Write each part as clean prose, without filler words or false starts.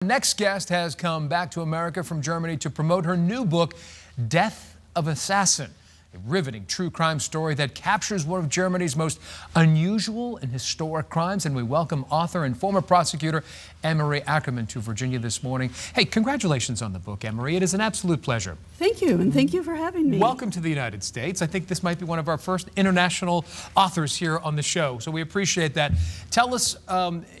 Next guest has come back to America from Germany to promote her new book, Death of Assassin, a riveting true crime story that captures one of Germany's most unusual and historic crimes. And we welcome author and former prosecutor Anne-Marie Ackerman to Virginia this morning. Hey, congratulations on the book, Anne-Marie. It is an absolute pleasure. Thank you, and thank you for having me. Welcome to the United States. I think this might be one of our first international authors here on the show, so we appreciate that. Tell us,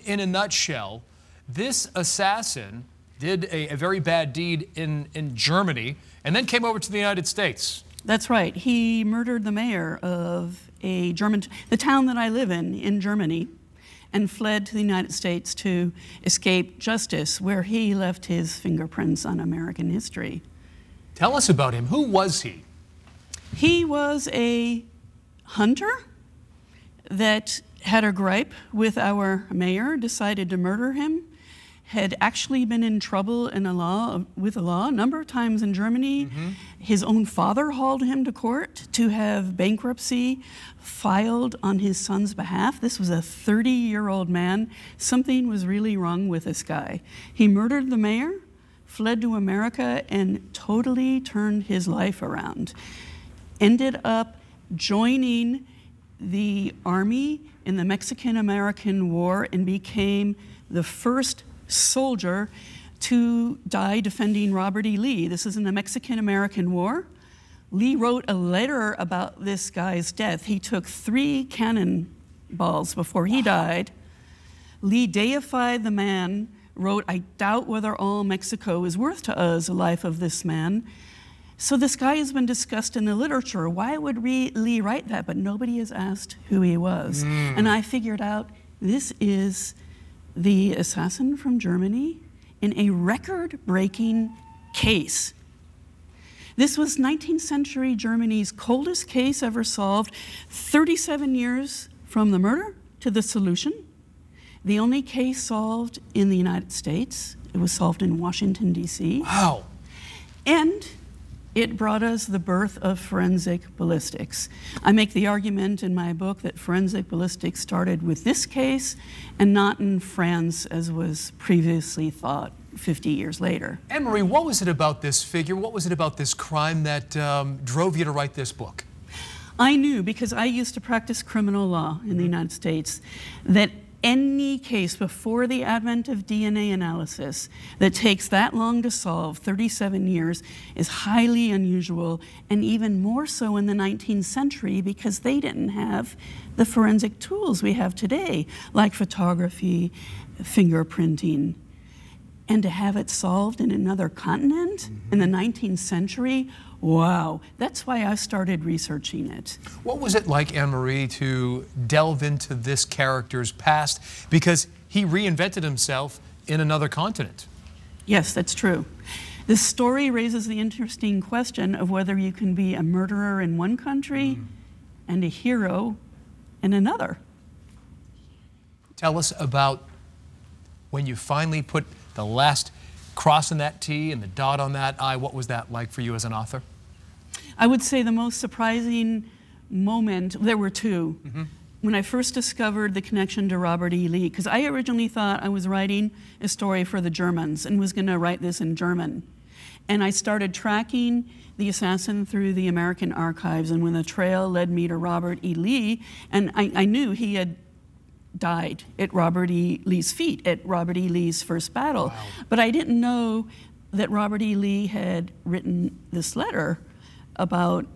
in a nutshell, this assassin did a very bad deed in Germany and then came over to the United States. That's right. He murdered the mayor of the town that I live in Germany, and fled to the United States to escape justice, where he left his fingerprints on American history. Tell us about him. Who was he? He was a hunter that had a gripe with our mayor, decided to murder him, had actually been in trouble with the law a number of times in Germany. His own father hauled him to court to have bankruptcy filed on his son's behalf. This was a 30-year-old man. Something was really wrong with this guy. He murdered the mayor, fled to America, and totally turned his life around. Ended up joining the army in the Mexican-American War and became the first soldier to die defending Robert E. Lee. This is in the Mexican-American War. Lee wrote a letter about this guy's death. He took 3 cannonballs before he died. Lee deified the man, wrote, "I doubt whether all Mexico is worth to us the life of this man." So this guy has been discussed in the literature. Why would Lee write that? But nobody has asked who he was. And I figured out this is the assassin from Germany in a record-breaking case. This was 19th century Germany's coldest case ever solved, 37 years from the murder to the solution. The only case solved in the United States. It was solved in Washington, D.C. Wow. And it brought us the birth of forensic ballistics. I make the argument in my book that forensic ballistics started with this case and not in France, as was previously thought 50 years later. Anne-Marie, what was it about this figure? What was it about this crime that drove you to write this book? I knew, because I used to practice criminal law in the United States, that any case before the advent of DNA analysis that takes that long to solve, 37 years, is highly unusual, and even more so in the 19th century because they didn't have the forensic tools we have today, like photography, fingerprinting. And to have it solved in another continent in the 19th century, wow, that's why I started researching it. What was it like, Anne-Marie, to delve into this character's past? Because he reinvented himself in another continent. Yes, that's true. This story raises the interesting question of whether you can be a murderer in one country and a hero in another. Tell us about when you finally put the last cross in that T and the dot on that I. What was that like for you as an author? I would say the most surprising moment, there were 2. When I first discovered the connection to Robert E. Lee, because I originally thought I was writing a story for the Germans and was going to write this in German. And I started tracking the assassin through the American archives, and when the trail led me to Robert E. Lee, and I knew he had died at Robert E. Lee's feet at Robert E. Lee's first battle. Wow. But I didn't know that Robert E. Lee had written this letter about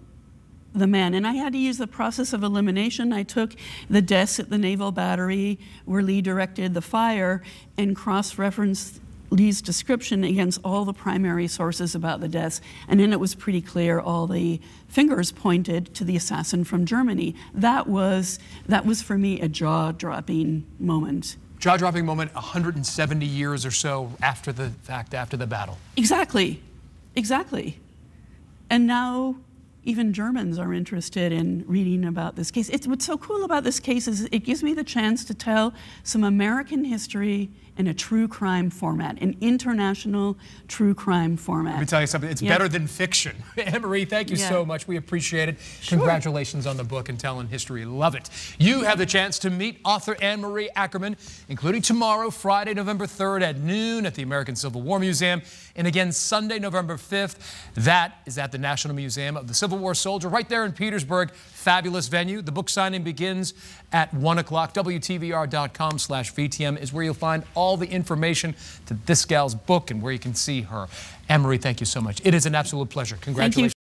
the man. And I had to use the process of elimination. I took the desk at the Naval Battery where Lee directed the fire and cross-referenced Lee's description against all the primary sources about the deaths, and then it was pretty clear all the fingers pointed to the assassin from Germany. That was for me a jaw-dropping moment. Jaw-dropping moment 170 years or so after the fact, after the battle. Exactly, exactly. And now even Germans are interested in reading about this case. What's so cool about this case is it gives me the chance to tell some American history in a true crime format, an international true crime format. Let me tell you something, it's better than fiction. Anne-Marie, thank you so much. We appreciate it. Sure. Congratulations on the book and telling history. Love it. You have the chance to meet author Anne-Marie Ackerman, including tomorrow, Friday, November 3rd at noon at the American Civil War Museum, and again Sunday, November 5th. That is at the National Museum of the Civil War Soldier right there in Petersburg. Fabulous venue. The book signing begins at 1 o'clock. WTVR.com/VTM is where you'll find all the information to this gal's book and where you can see her. Anne-Marie, thank you so much. It is an absolute pleasure. Congratulations.